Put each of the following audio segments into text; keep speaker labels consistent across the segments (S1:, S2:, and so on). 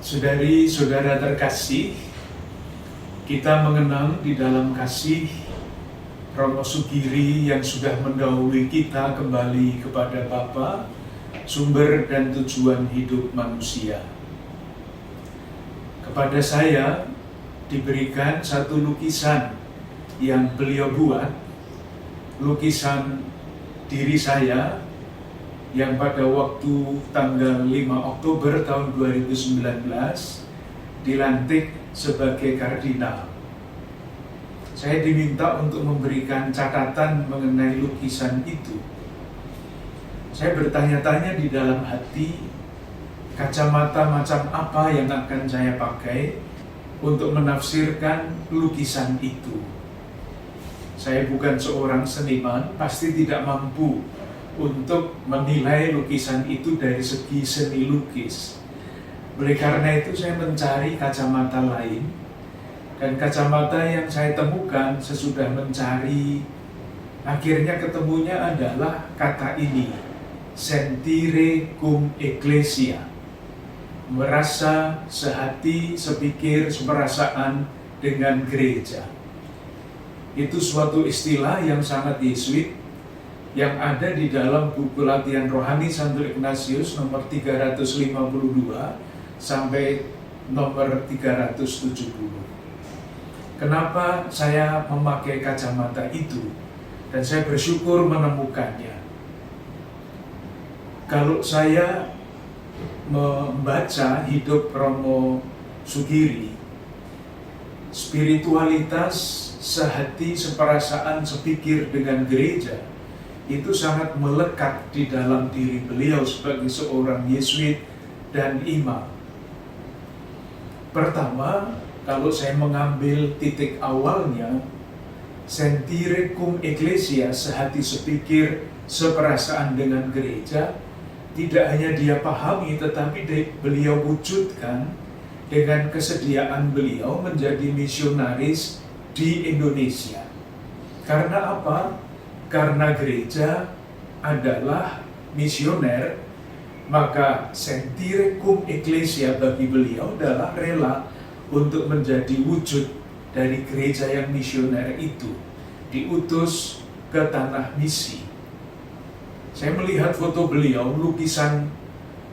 S1: Saudari-saudara terkasih, kita mengenang di dalam kasih Romo Sugiri yang sudah mendahului kita kembali kepada Bapa, sumber dan tujuan hidup manusia. Kepada saya diberikan satu lukisan yang beliau buat, lukisan diri saya yang pada waktu tanggal 5 Oktober tahun 2019 dilantik sebagai kardinal. Saya diminta untuk memberikan catatan mengenai lukisan itu. Saya bertanya-tanya di dalam hati, kacamata macam apa yang akan saya pakai untuk menafsirkan lukisan itu. Saya bukan seorang seniman, pasti tidak mampu untuk menilai lukisan itu dari segi seni lukis. Oleh karena itu saya mencari kacamata lain, dan kacamata yang saya temukan sesudah mencari, akhirnya ketemunya adalah kata ini, sentire cum ecclesia, merasa sehati, sepikir, seperasaan dengan gereja. Itu suatu istilah yang sangat Yesuit, yang ada di dalam buku latihan rohani Santo Ignatius nomor 352 sampai nomor 370. Kenapa saya memakai kacamata itu? Dan saya bersyukur menemukannya. Kalau saya membaca hidup Romo Sugiri, spiritualitas sehati, seperasaan, sepikir dengan gereja itu sangat melekat di dalam diri beliau sebagai seorang Yesuit dan imam. Pertama, kalau saya mengambil titik awalnya, sentire cum ecclesia, sehati sepikir, seperasaan dengan gereja, tidak hanya dia pahami, tetapi beliau wujudkan dengan kesediaan beliau menjadi misionaris di Indonesia. Karena apa? Karena gereja adalah misioner, maka sentire cum ecclesia bagi beliau adalah rela untuk menjadi wujud dari gereja yang misioner itu, diutus ke tanah misi. Saya melihat foto beliau, lukisan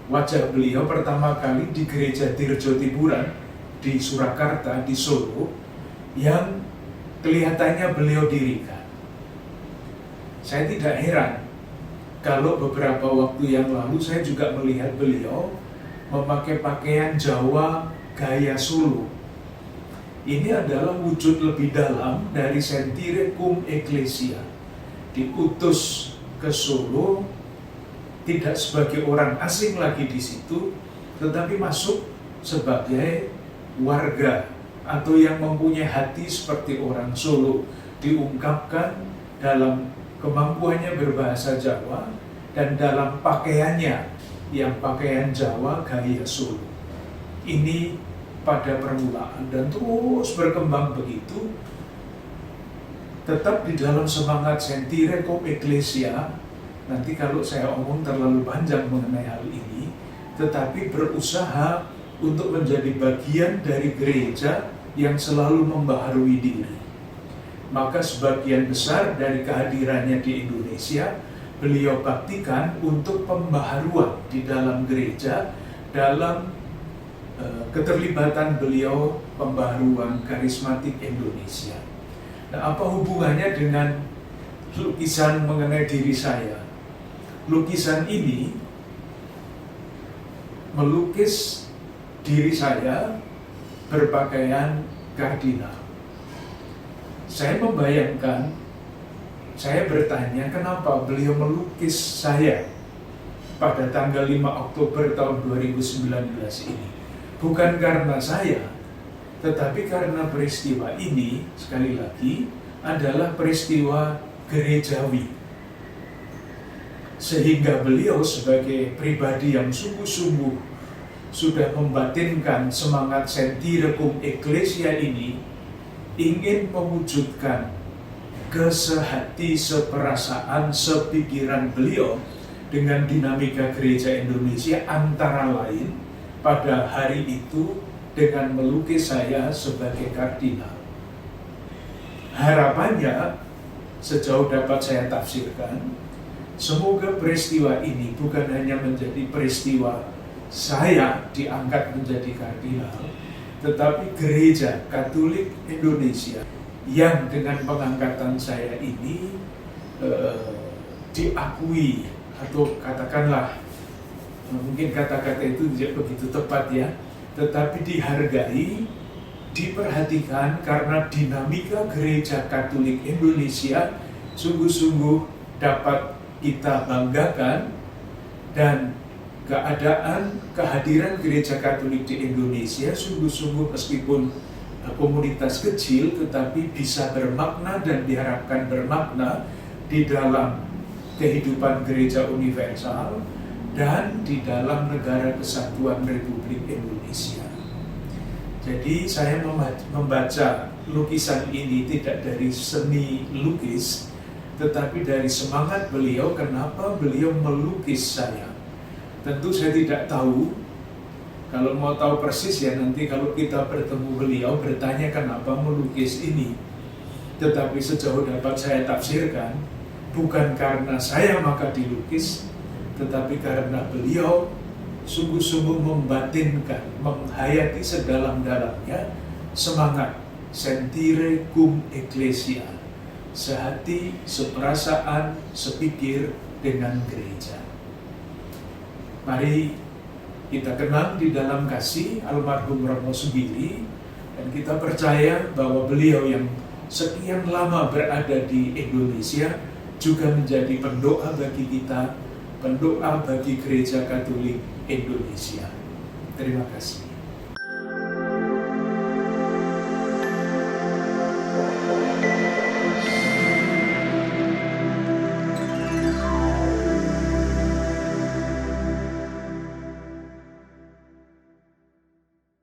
S1: wajah beliau pertama kali di gereja Tirjo Tiburan di Surakarta, di Solo, yang kelihatannya beliau dirikan. Saya tidak heran kalau beberapa waktu yang lalu saya juga melihat beliau memakai pakaian Jawa gaya Solo. Ini adalah wujud lebih dalam dari sentire cum ecclesia. Diutus ke Solo tidak sebagai orang asing lagi di situ, tetapi masuk sebagai warga atau yang mempunyai hati seperti orang Solo, diungkapkan dalam kemampuannya berbahasa Jawa dan dalam pakaiannya yang pakaian Jawa gaya Solo. Ini pada permulaan dan terus berkembang begitu, tetap di dalam semangat sentire cum ecclesia. Nanti kalau saya omong terlalu panjang mengenai hal ini, tetapi berusaha untuk menjadi bagian dari gereja yang selalu membaharui diri. Maka sebagian besar dari kehadirannya di Indonesia, beliau baktikan untuk pembaharuan di dalam gereja, dalam keterlibatan beliau pembaharuan karismatik Indonesia. Nah, apa hubungannya dengan lukisan mengenai diri saya? Lukisan ini melukis diri saya berpakaian kardinal. Saya membayangkan, saya bertanya kenapa beliau melukis saya pada tanggal 5 Oktober tahun 2019 ini. Bukan karena saya, tetapi karena peristiwa ini, sekali lagi, adalah peristiwa gerejawi. Sehingga beliau sebagai pribadi yang sungguh-sungguh sudah membatinkan semangat sentire cum ecclesia ini, ingin mewujudkan kesehati, seperasaan, sepikiran beliau dengan dinamika gereja Indonesia, antara lain pada hari itu dengan melukis saya sebagai kardinal. Harapannya, sejauh dapat saya tafsirkan, semoga peristiwa ini bukan hanya menjadi peristiwa saya diangkat menjadi kardinal, tetapi Gereja Katolik Indonesia yang dengan pengangkatan saya ini diakui, atau katakanlah, mungkin kata-kata itu tidak begitu tepat ya, tetapi dihargai, diperhatikan, karena dinamika Gereja Katolik Indonesia sungguh-sungguh dapat kita banggakan, dan kehadiran Gereja Katolik di Indonesia sungguh-sungguh meskipun komunitas kecil tetapi bisa bermakna dan diharapkan bermakna di dalam kehidupan gereja universal dan di dalam negara kesatuan Republik Indonesia. Jadi saya membaca lukisan ini tidak dari seni lukis, tetapi dari semangat beliau, kenapa beliau melukis saya. Tentu saya tidak tahu, kalau mau tahu persis ya nanti kalau kita bertemu beliau bertanya kenapa melukis ini. Tetapi sejauh dapat saya tafsirkan, bukan karena saya maka dilukis, tetapi karena beliau sungguh-sungguh membatinkan, menghayati sedalam-dalamnya semangat Sentire cum Ecclesia, sehati, seperasaan, sepikir dengan gereja. Mari kita kenang di dalam kasih almarhum Romo Sugiri, dan kita percaya bahwa beliau yang sekian lama berada di Indonesia juga menjadi pendoa bagi kita, pendoa bagi Gereja Katolik Indonesia. Terima kasih.